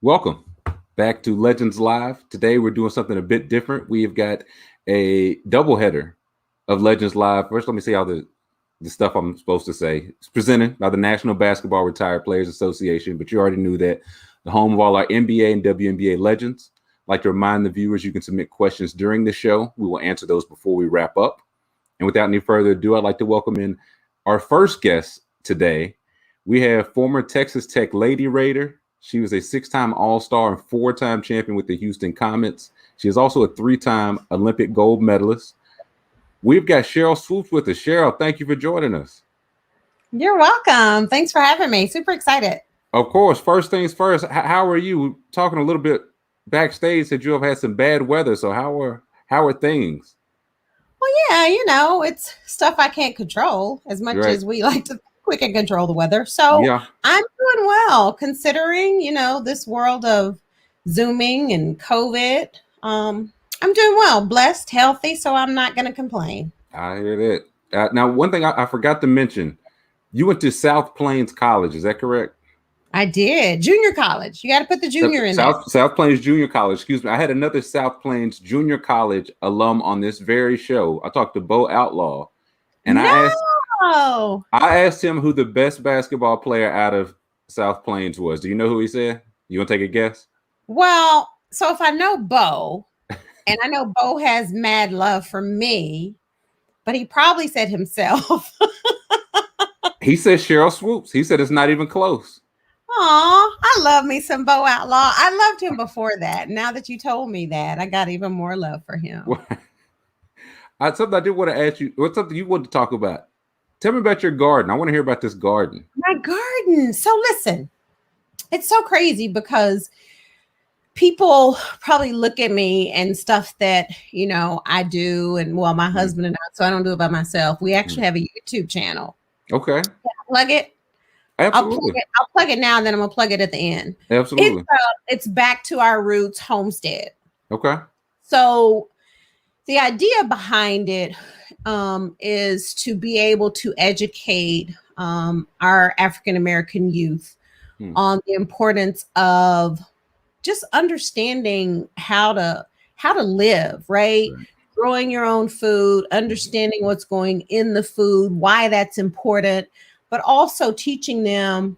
Welcome back to Legends Live. Today we're doing something a bit different. We've got a doubleheader of Legends Live. First, let me see how the stuff I'm supposed to say. It's presented by the National Basketball Retired Players Association, but you already knew that. The home of all our NBA and WNBA legends. I'd like to remind the viewers you can submit questions during the show. We will answer those before we wrap up. And without any further ado, I'd like to welcome in our first guest today. We have former Texas Tech Lady Raider. She was a 6-time All-Star and 4-time champion with the Houston Comets. She is also a 3-time Olympic gold medalist. We've got Sheryl Swoopes with us. Sheryl, thank you for joining us. You're welcome. Thanks for having me. Super excited. Of course. First things first, how are you? Talking a little bit backstage, said you have had some bad weather. So how are things? Well, yeah, it's stuff I can't control as much as we like to think we can control the weather. So yeah. I'm doing well considering, this world of Zooming and COVID. I'm doing well, blessed, healthy, so I'm not going to complain. I hear that. Now, one thing I forgot to mention, you went to South Plains College. Is that correct? I did. Junior college. You got to put the junior in there. South Plains Junior College. Excuse me. I had another South Plains Junior College alum on this very show. I talked to Bo Outlaw, and I asked him who the best basketball player out of South Plains was. Do you know who he said? You want to take a guess? Well, so if I know Bo, and I know Bo has mad love for me, but he probably said himself. He said Sheryl Swoopes. He said it's not even close. Aw, I love me some Bo Outlaw. I loved him before that. Now that you told me that, I got even more love for him. Something I did want to ask you. What's something you want to talk about? Tell me about your garden. I want to hear about this garden. My garden. So listen, it's so crazy because people probably look at me and stuff that, I do. And well, my husband and I, so I don't do it by myself. We actually have a YouTube channel. Okay. Can I plug it? Absolutely. I'll plug it now, and then I'm going to plug it at the end. Absolutely. It's Back to Our Roots Homestead. Okay. So the idea behind it is to be able to educate our African-American youth on the importance of just understanding how to live, right? Growing your own food, understanding what's going in the food, why that's important, but also teaching them,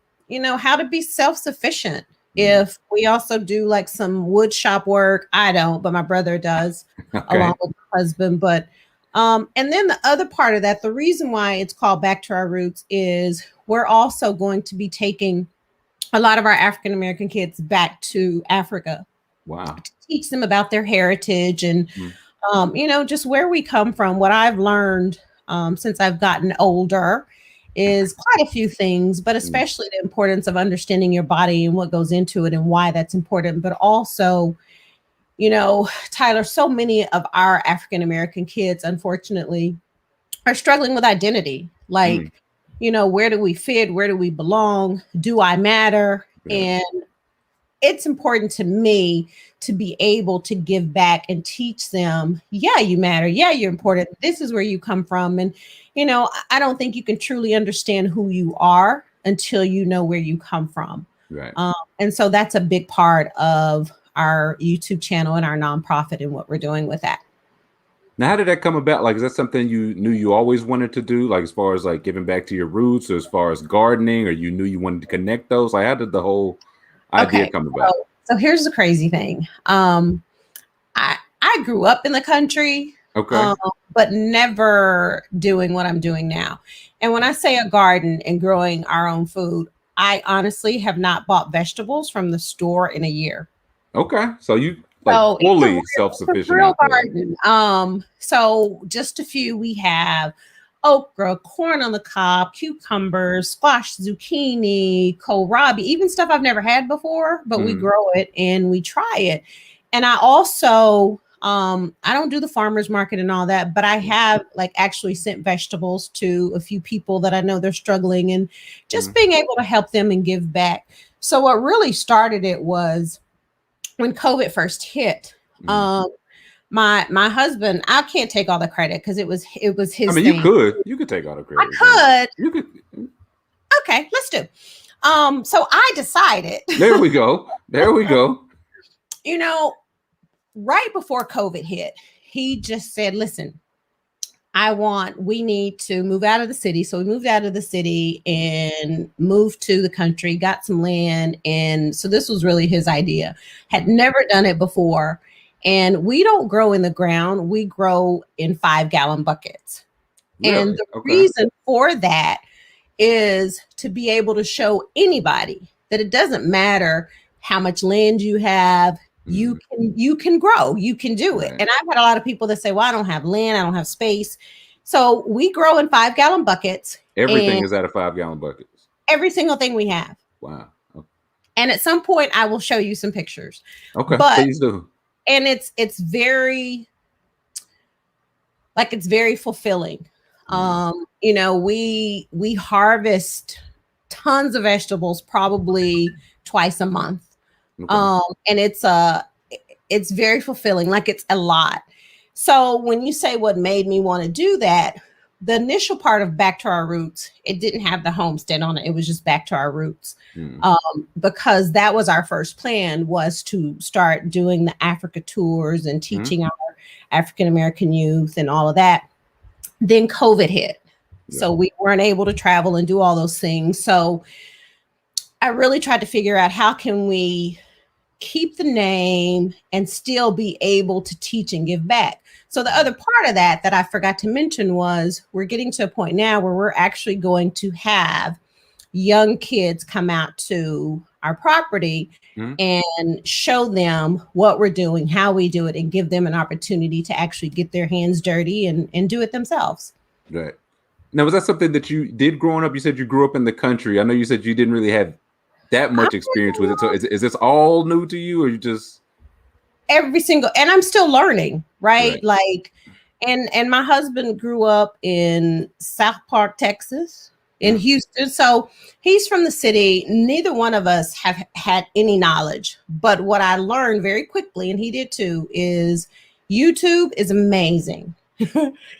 how to be self-sufficient. If we also do like some wood shop work, I don't, but my brother does along with my husband. But and then the other part of that, the reason why it's called Back to Our Roots is we're also going to be taking a lot of our African-American kids back to Africa. Wow. To teach them about their heritage and, just where we come from. What I've learned since I've gotten older is quite a few things, but especially the importance of understanding your body and what goes into it and why that's important. But also, Tyler, so many of our African-American kids, unfortunately, are struggling with identity. Like, where do we fit? Where do we belong? Do I matter? And it's important to me to be able to give back and teach them, yeah, you matter. Yeah, you're important. This is where you come from. And, I don't think you can truly understand who you are until you know where you come from. Right. And so that's a big part of our YouTube channel and our nonprofit and what we're doing with that. Now, how did that come about? Like, is that something you knew you always wanted to do? Like, as far as like giving back to your roots, or as far as gardening, or you knew you wanted to connect those? Like, how did the whole idea come about? So here's the crazy thing. I grew up in the country, but never doing what I'm doing now. And when I say a garden and growing our own food, I honestly have not bought vegetables from the store in a year. Okay. So you fully self-sufficient. Real garden. So just a few. We have okra, corn on the cob, cucumbers, squash, zucchini, kohlrabi, even stuff I've never had before, but we grow it and we try it. And I also, I don't do the farmer's market and all that, but I have actually sent vegetables to a few people that I know they're struggling and just being able to help them and give back. So what really started it was when COVID first hit. My husband, I can't take all the credit because it was his. I mean, thing. You could take all the credit. I could. You could. Okay, let's do. So I decided, There we go. There we go. you know, right before COVID hit, he just said, listen, we need to move out of the city. So we moved out of the city and moved to the country, got some land. And so this was really his idea. Had never done it before. And we don't grow in the ground, we grow in 5-gallon buckets. Really? And the Okay. reason for that is to be able to show anybody that it doesn't matter how much land you have, you can grow, you can do it. Right. And I've had a lot of people that say, well, I don't have land, I don't have space. So we grow in 5-gallon buckets. Everything is out of 5-gallon buckets. Every single thing we have. Wow. Okay. And at some point I will show you some pictures. Okay, but please do. And it's very fulfilling. You know, we harvest tons of vegetables probably twice a month. Okay. And it's very fulfilling, like it's a lot. So when you say what made me want to do that, the initial part of Back to Our Roots, it didn't have the homestead on it. It was just Back to Our Roots. Because that was our first plan, was to start doing the Africa tours and teaching our African-American youth and all of that. Then COVID hit. Yeah. So we weren't able to travel and do all those things. So I really tried to figure out, how can we keep the name and still be able to teach and give back? So the other part of that I forgot to mention was, we're getting to a point now where we're actually going to have young kids come out to our property and show them what we're doing, how we do it, and give them an opportunity to actually get their hands dirty and do it themselves. Right. Now, was that something that you did growing up? You said you grew up in the country. I know you said you didn't really have that much experience with it. So is this all new to you, or you just... and I'm still learning, right? Like, and my husband grew up in South Park, Texas, in Houston. So he's from the city. Neither one of us have had any knowledge, but what I learned very quickly, and he did too, is YouTube is amazing.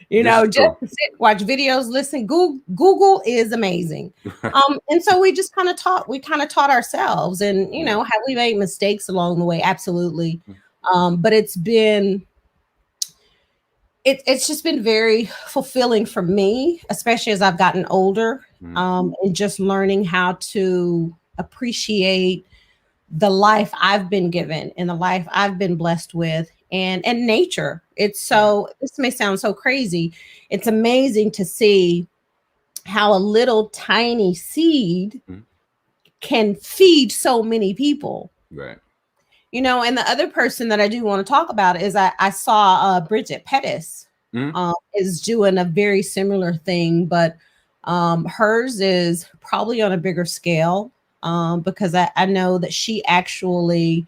You know, just to sit, watch videos, listen. Google is amazing. And so we just kind of taught ourselves, and, you know, have we made mistakes along the way? Absolutely. But it's just been very fulfilling for me, especially as I've gotten older, and just learning how to appreciate the life I've been given and the life I've been blessed with, and nature. It's so, this may sound so crazy. It's amazing to see how a little tiny seed can feed so many people. Right. You know, and the other person that I do want to talk about is I saw Bridget Pettis is doing a very similar thing, but hers is probably on a bigger scale, because I know that she actually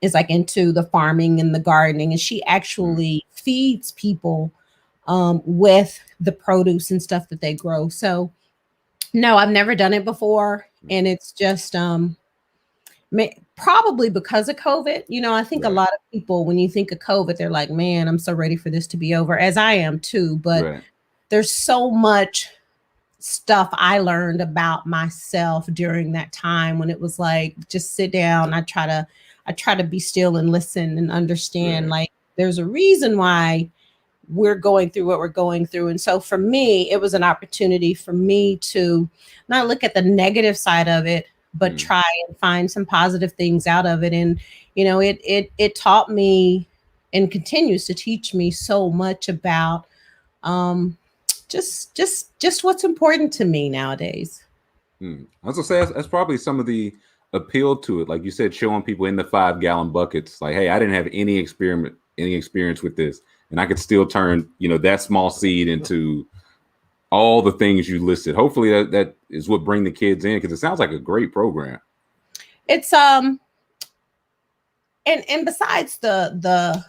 is like into the farming and the gardening, and she actually feeds people with the produce and stuff that they grow. So no, I've never done it before, and it's just probably because of COVID. You know, I think a lot of people, when you think of COVID, they're like, man, I'm so ready for this to be over, as I am too. But there's so much stuff I learned about myself during that time, when it was like, just sit down. I try to be still and listen and understand, like, there's a reason why we're going through what we're going through. And so for me, it was an opportunity for me to not look at the negative side of it, but try and find some positive things out of it. And, you know, it taught me, and continues to teach me, so much about just what's important to me nowadays. I was gonna say that's probably some of the appeal to it. Like you said, showing people in the 5-gallon buckets, like, hey, I didn't have any experience with this, and I could still turn, you know, that small seed into all the things you listed. Hopefully that is what bring the kids in, because it sounds like a great program. It's and besides the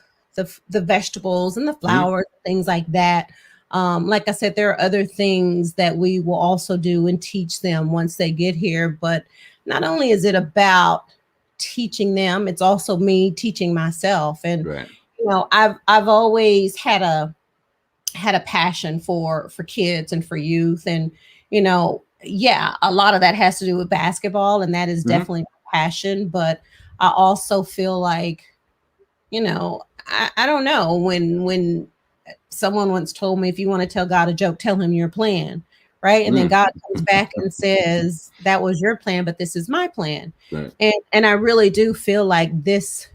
vegetables and the flowers, things like that, like I said, there are other things that we will also do and teach them once they get here. But not only is it about teaching them, it's also me teaching myself. And you know, I've always had a passion for kids and for youth. And, you know, yeah, a lot of that has to do with basketball, and that is definitely my passion. But I also feel like, I don't know, when someone once told me, if you want to tell God a joke, tell him your plan, right? And then God comes back and says, that was your plan, but this is my plan. Right. And I really do feel like this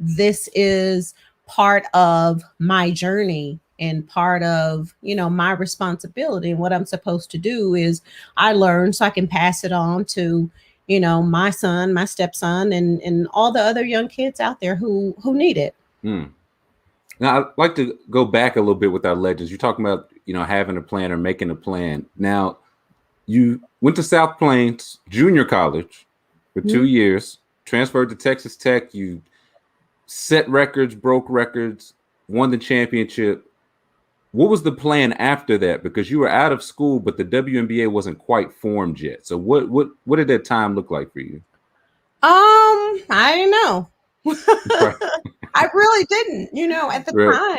is part of my journey and part of, my responsibility. And what I'm supposed to do is I learn so I can pass it on to, my son, my stepson, and all the other young kids out there who need it. Now, I'd like to go back a little bit with our legends. You're talking about, having a plan or making a plan. Now, you went to South Plains Junior College for 2 years, transferred to Texas Tech. You set records, broke records, won the championship. What was the plan after that? Because you were out of school, but the WNBA wasn't quite formed yet. So what did that time look like for you? I don't know. I really didn't. At the time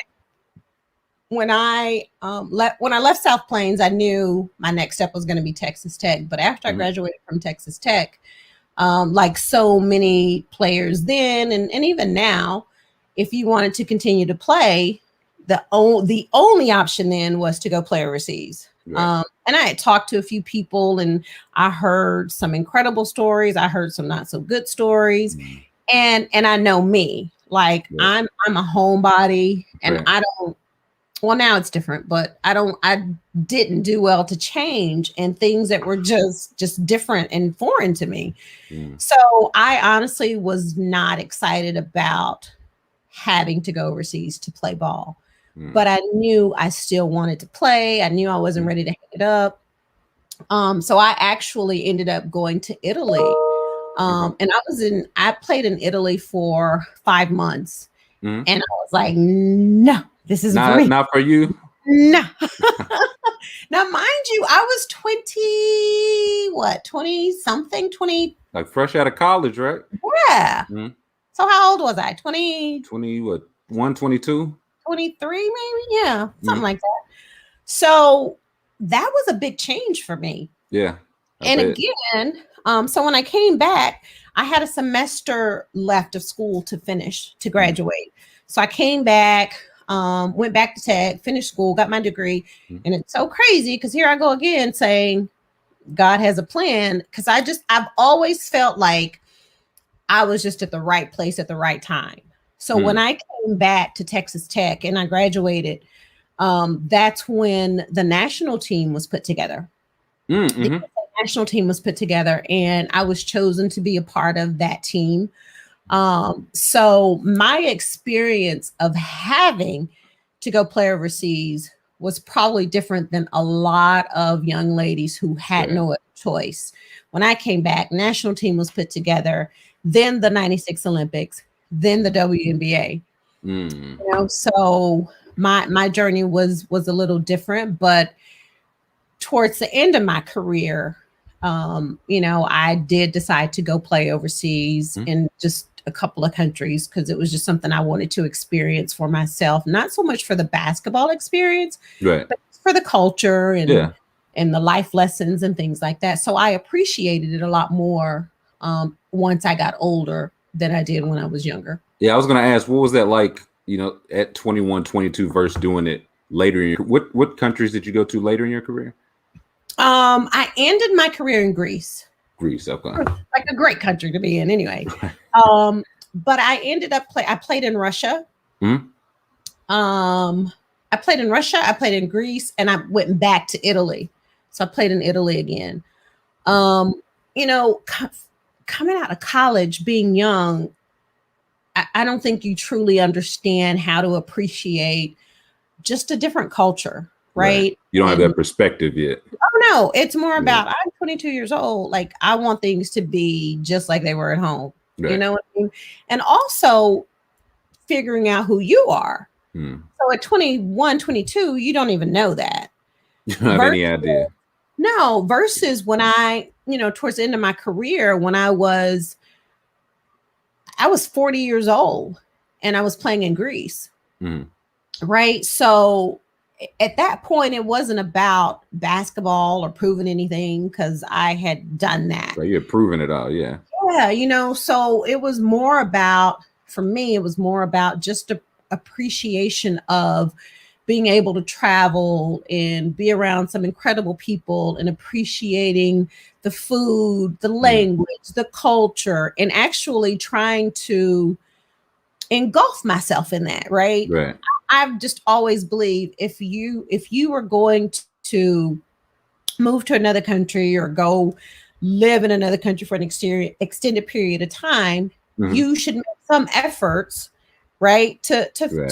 when I left South Plains, I knew my next step was going to be Texas Tech. But after I graduated from Texas Tech, like so many players then and even now, if you wanted to continue to play, the only option then was to go play overseas. Right. And I had talked to a few people, and I heard some incredible stories. I heard some not so good stories. And I know me, like I'm a homebody, and I don't, well, now it's different, but I didn't do well to change and things that were just different and foreign to me. So I honestly was not excited about having to go overseas to play ball, but I knew I still wanted to play. I knew I wasn't ready to hang it up. So I actually ended up going to Italy. And I played in Italy for 5 months, and I was like, no, this is not for you. No. Now, mind you, I was 20 something, 20. Like fresh out of college, right? Yeah. So how old was I? 20 what? 22? 23 maybe? Yeah, something like that. So that was a big change for me. Yeah. And again, so when I came back, I had a semester left of school to finish, to graduate. So I came back, went back to Tech, finished school, got my degree. And it's so crazy because here I go again saying God has a plan, because I've always felt like I was just at the right place at the right time. So when I came back to Texas Tech and I graduated, that's when the national team was put together. The national team was put together, and I was chosen to be a part of that team. So my experience of having to go play overseas was probably different than a lot of young ladies who had no choice. When I came back, national team was put together, then the 96 Olympics, then the WNBA. So my journey was a little different, but towards the end of my career, I did decide to go play overseas in just a couple of countries, because it was just something I wanted to experience for myself, not so much for the basketball experience, but for the culture and the life lessons and things like that. So I appreciated it a lot more once I got older than I did when I was younger. Yeah, I was going to ask, what was that like, at 21, 22 versus doing it later in your, what countries did you go to later in your career? I ended my career in Greece. Greece, okay. Like a great country to be in anyway. But I ended up I played in Russia. I played in Russia, I played in Greece, and I went back to Italy. So I played in Italy again. Coming out of college, being young, I don't think you truly understand how to appreciate just a different culture, right? You don't have that perspective yet. Oh, no. It's more about, I'm 22 years old. Like, I want things to be just like they were at home. Right. You know what I mean? And also figuring out who you are. So at 21, 22, you don't even know that. You don't have any idea. No, versus when I, towards the end of my career, when I was 40 years old and I was playing in Greece. Right. So at that point, it wasn't about basketball or proving anything because I had done that. So you're proving it all, yeah. Yeah, so it was more about, for me, it was more about just a appreciation of being able to travel and be around some incredible people and appreciating the food, the language, the culture, and actually trying to engulf myself in that, right? Right. I've just always believed if you are going to move to another country or go live in another country for an extended period of time, you should make some efforts, right, to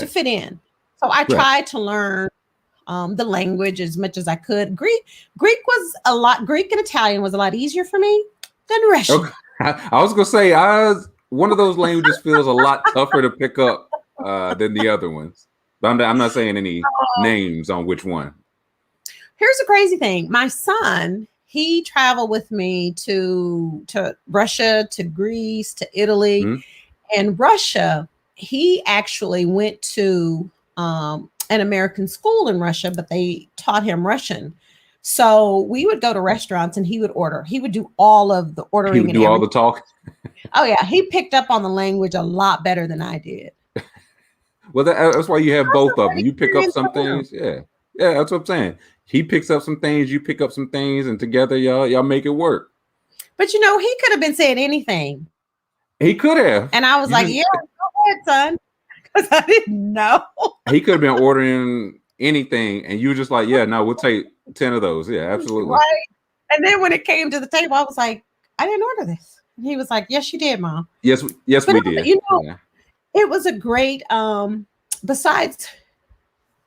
fit in. So I tried to learn the language as much as I could. Greek and Italian was a lot easier for me than Russian. Okay. I was gonna say, one of those languages feels a lot tougher to pick up than the other ones. But I'm not saying any names on which one. Here's the crazy thing. My son, he traveled with me to Russia, to Greece, to Italy. And Russia, he actually went to an American school in Russia, but they taught him Russian. So we would go to restaurants and he would order. He would do all of the ordering. He would do all the talk. Oh yeah, he picked up on the language a lot better than I did. Well, that's why you have both of them. You pick up some things. Yeah, that's what I'm saying. He picks up some things, you pick up some things, and together y'all make it work. But he could have been saying anything. He could have. And I was like, yeah, go ahead, son. Because I didn't know. He could have been ordering anything, and you were just like, yeah, no, we'll take 10 of those. Yeah, absolutely. Right. And then when it came to the table, I was like, I didn't order this. And he was like, yes, you did, Mom. Yes, we did. It was a great, besides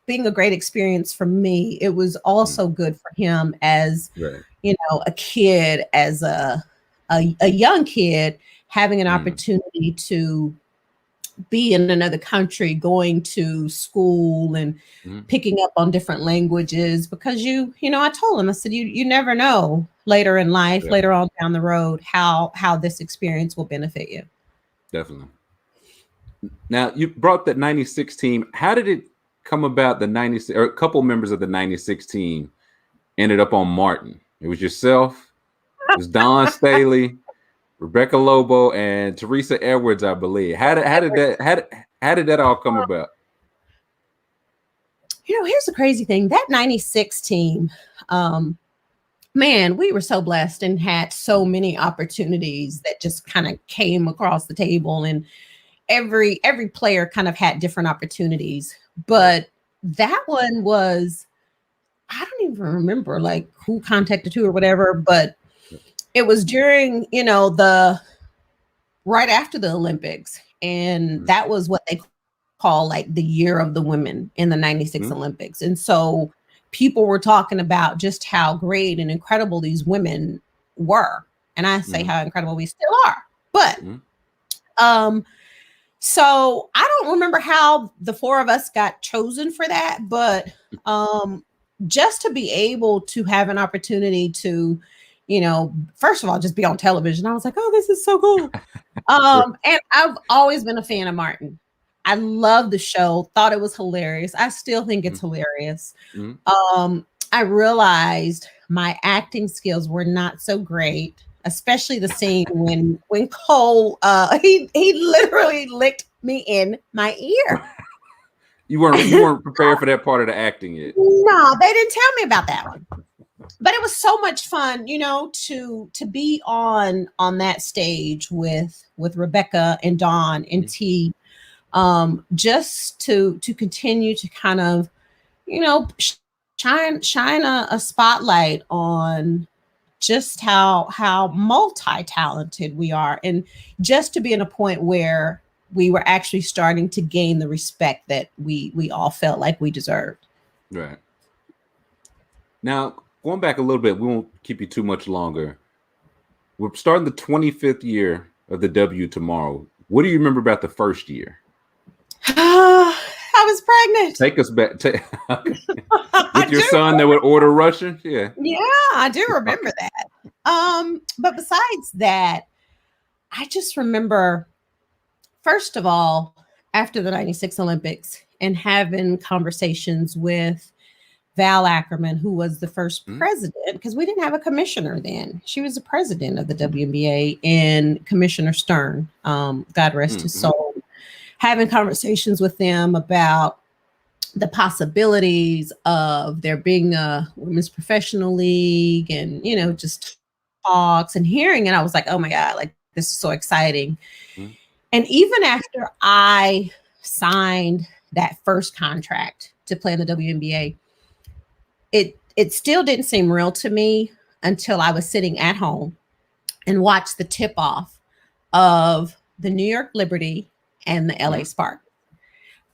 being a great experience for me, it was also good for him as, a kid, as a young kid, having an opportunity to be in another country, going to school and picking up on different languages, because I told him, I said, you never know later in life, later on down the road, how this experience will benefit you. Definitely. Now, you brought that 96 team. How did it come about the 96, or a couple members of the 96 team ended up on Martin? It was yourself, it was Don Staley, Rebecca Lobo, and Teresa Edwards, I believe. How did that all come about? Here's the crazy thing. That 96 team, man, we were so blessed and had so many opportunities that just kind of came across the table, and every player kind of had different opportunities. But that one was, I don't even remember like who contacted who or whatever, but it was during, the right after the Olympics. And that was what they call like the year of the women in the 96 Olympics. And so people were talking about just how great and incredible these women were. And I say how incredible we still are. But so I don't remember how the four of us got chosen for that, but just to be able to have an opportunity to, first of all, just be on television, I was like, oh, this is so cool. And I've always been a fan of Martin. I love the show, thought it was hilarious. I still think it's hilarious. I realized my acting skills were not so great, especially the scene when Cole he literally licked me in my ear. You weren't prepared for that part of the acting yet. No, they didn't tell me about that one. But it was so much fun, to be on that stage with Rebecca and Dawn and T, just to continue to kind of, shine a spotlight on just how multi-talented we are, and just to be in a point where we were actually starting to gain the respect that we all felt like we deserved. Right. Now, going back a little bit, we won't keep you too much longer. We're starting the 25th year of the W tomorrow. What do you remember about the first year? I was pregnant. Take us back. With your son that would order Russian? Yeah. Yeah, I do remember that. But besides that, I just remember, first of all, after the 96 Olympics and having conversations with Val Ackerman, who was the first Mm-hmm. president, because we didn't have a commissioner then. She was the president of the WNBA, and Commissioner Stern, God rest his soul, having conversations with them about the possibilities of there being a women's professional league, and just talks and hearing. And I was like, oh my God, like this is so exciting. Mm-hmm. And even after I signed that first contract to play in the WNBA, it still didn't seem real to me until I was sitting at home and watched the tip off of the New York Liberty and the LA Spark.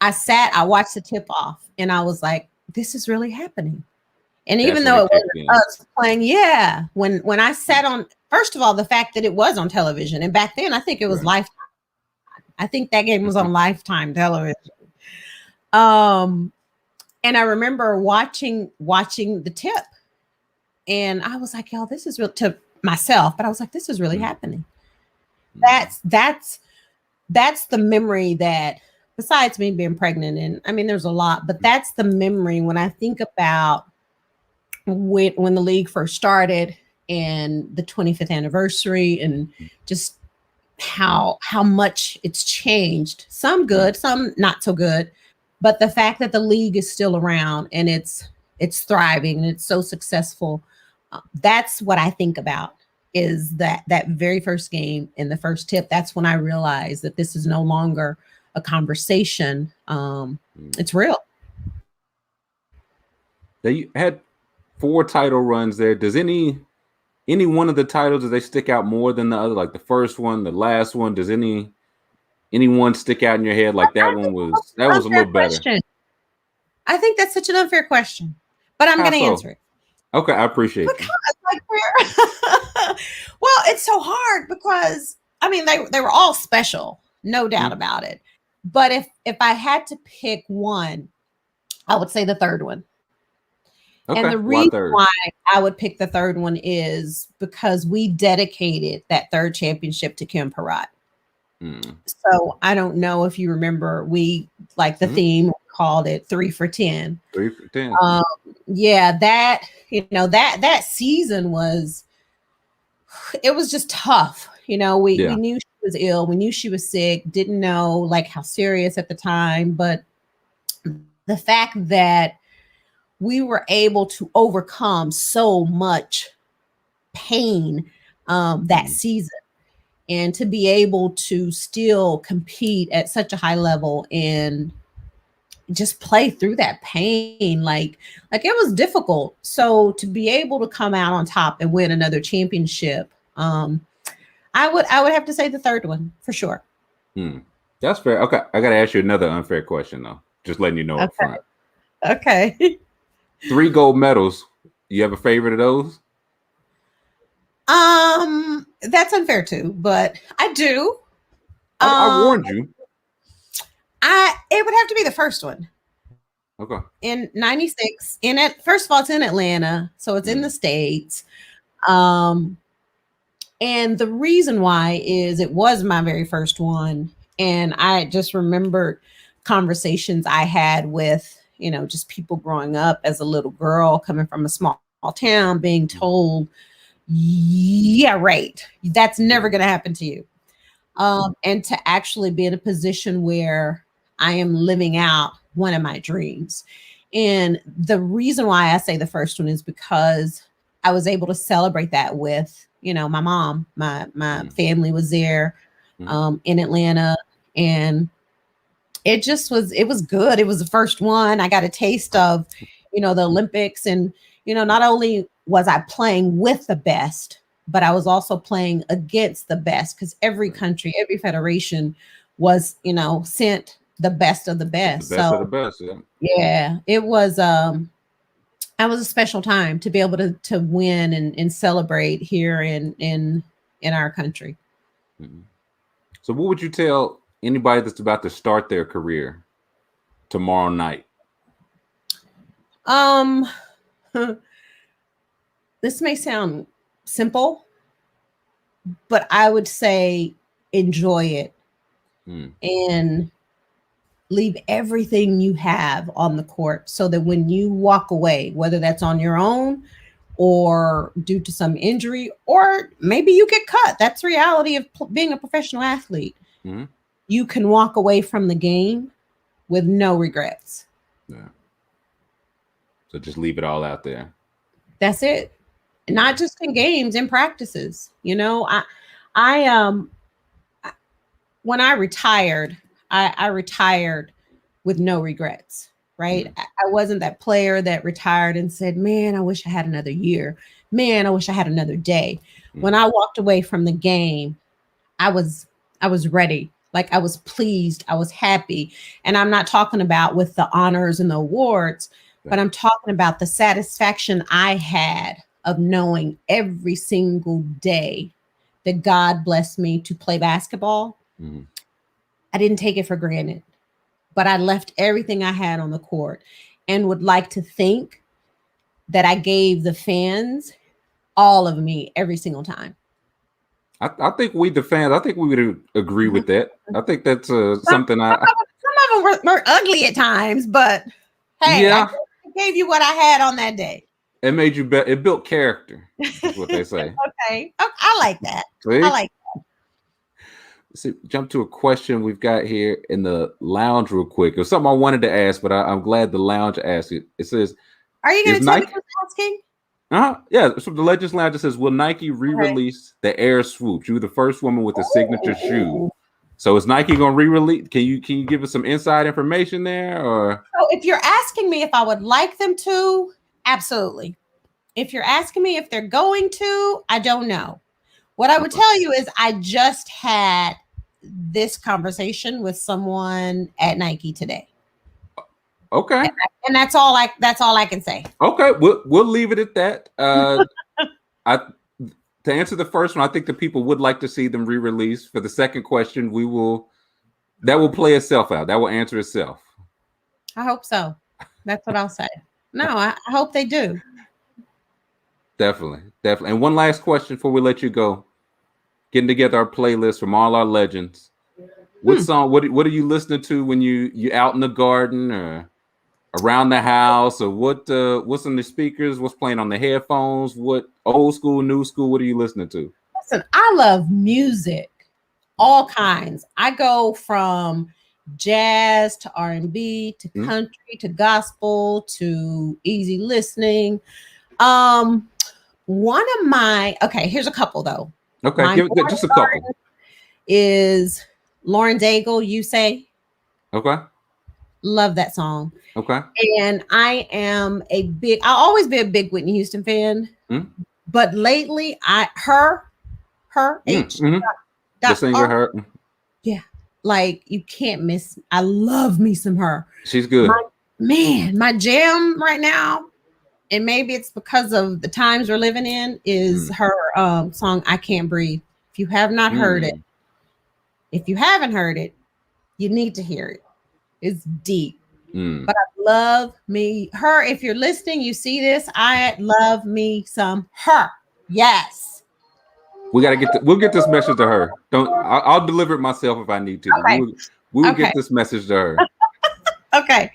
I watched the tip off, and I was like, this is really happening. And even though it wasn't us playing, when I sat on, first of all, the fact that it was on television, and back then I think it was Lifetime. I think that game was on Lifetime television. And I remember watching the tip, and I was like, yo, this is real, to myself, but I was like, this is really happening. That's the memory that, besides me being pregnant, and I mean, there's a lot, but that's the memory when I think about when the league first started and the 25th anniversary, and just how much it's changed. Some good, some not so good, but the fact that the league is still around and it's thriving and it's so successful, that's what I think about, is that very first game and the first tip. That's when I realized that this is no longer a conversation. It's real. They had 4 title runs there. Does any one of the titles, do they stick out more than the other? Like the first one, the last one, does any one stick out in your head like that one was a little better? I think that's such an unfair question, but I'm going to answer it. Okay, I appreciate it. Well, it's so hard because I mean they were all special, no doubt about it. But if I had to pick one, I would say the third one. Okay, and the reason why I would pick the third one is because we dedicated that third championship to Kim Peratt. So I don't know if you remember, we like the theme called it 3 for 10. 3 for 10. Yeah, that that season was just tough. We knew she was ill, we knew she was sick, didn't know like how serious at the time, but the fact that we were able to overcome so much pain that season, and to be able to still compete at such a high level and just play through that pain, like it was difficult. So to be able to come out on top and win another championship, I would have to say the third one for sure. That's fair. Okay, I got to ask you another unfair question though. Just letting you know up front. Okay. 3 gold medals. You have a favorite of those? That's unfair too, but I do. I warned you. It would have to be the first one. Okay. In 96, first of all, it's in Atlanta, so it's in the States. And the reason why is it was my very first one, and I just remembered conversations I had with just people growing up as a little girl coming from a small town, being told, yeah, right, that's never going to happen to you. And to actually be in a position where I am living out one of my dreams. And the reason why I say the first one is because I was able to celebrate that with, my mom, my family was there in Atlanta, and it was good. It was the first one. I got a taste of, the Olympics, and, not only was I playing with the best, but I was also playing against the best, because every country, every federation was, sent the best of the best. The best of the best, yeah. It was that was a special time to be able to win and celebrate here in our country. So what would you tell anybody that's about to start their career tomorrow night? This may sound simple, but I would say enjoy it. And leave everything you have on the court so that when you walk away, whether that's on your own or due to some injury, or maybe you get cut. That's the reality of being a professional athlete. Mm-hmm. You can walk away from the game with no regrets. Yeah. So just leave it all out there. That's it. Not just in games, in practices. You know, I when I retired, I retired with no regrets. Right. Mm-hmm. I wasn't that player that retired and said, man, I wish I had another year. Man, I wish I had another day. Mm-hmm. When I walked away from the game, I was ready. Like I was pleased. I was happy. And I'm not talking about with the honors and the awards, but I'm talking about the satisfaction I had of knowing every single day that God blessed me to play basketball. Mm-hmm. I didn't take it for granted. But I left everything I had on the court and would like to think that I gave the fans all of me every single time. I think the fans, I think we would agree with that. I think that's something some of them were ugly at times, but hey, yeah. I gave you what I had on that day. It made you better. It built character. That's what they say. Okay. I like that. See? I like that. So jump to a question we've got here in the lounge real quick. It was something I wanted to ask, but I'm glad the lounge asked it. It says, "Are you going to tell me who's asking?" Yeah. So the Legends Lounge says, "Will Nike re-release the Air Swoopes? You were the first woman with a signature shoe. So is Nike going to re-release? Can you give us some inside information there? Or so if you're asking me if I would like them to, absolutely. If you're asking me if they're going to, I don't know. What I would tell you is I just had this conversation with someone at Nike today. Okay. And that's all I can say. Okay. We'll leave it at that. To answer the first one, I think the people would like to see them re-released. For the second question, that will play itself out. That will answer itself. I hope so. That's what I'll say. No, I hope they do. Definitely. And one last question before we let you go. Getting together our playlist from all our legends. What song? What are you listening to when you out in the garden or around the house, or what's on the speakers? What's playing on the headphones? What old school, new school? What are you listening to? Listen, I love music, all kinds. I go from jazz to R&B to country to gospel to easy listening. One of my here's a couple though. Okay, give just a couple. Is Lauren Daigle, You Say. Okay. Love that song. Okay. And I'll always be a big Whitney Houston fan. But lately, the singer, her. Yeah. Like you can't miss. I love me some her. She's good. My jam right now, and maybe it's because of the times we're living in, is her song I Can't Breathe. If you have not heard it, if you haven't heard it, you need to hear it. It's deep. But I love me her. If you're listening, you see this. I love me some her. Yes. We'll get this message to her. I'll deliver it myself if I need to. Okay. We will get this message to her. Okay.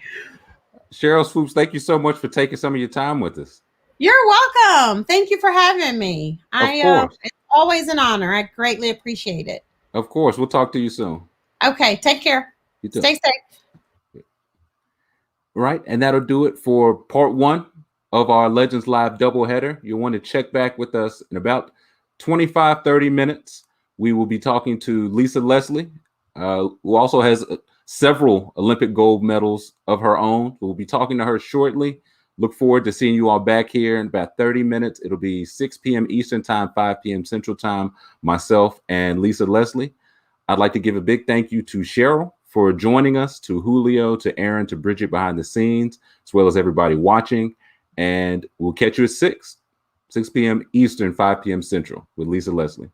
Sheryl Swoopes, thank you so much for taking some of your time with us. You're welcome. Thank you for having me. It's always an honor. I greatly appreciate it. Of course. We'll talk to you soon. Okay. Take care. You too. Stay safe. Right. And that'll do it for part 1 of our Legends Live doubleheader. You'll want to check back with us in about 25-30 minutes. We will be talking to Lisa Leslie, who also has several Olympic gold medals of her own. We'll be talking to her shortly. Look forward to seeing you all back here in about 30 minutes. It'll be 6 p.m. Eastern time, 5 p.m. Central time, myself and Lisa Leslie. I'd like to give a big thank you to Sheryl for joining us, to Julio, to Aaron, to Bridget behind the scenes, as well as everybody watching. And we'll catch you at 6 p.m. Eastern, 5 p.m. Central with Lisa Leslie.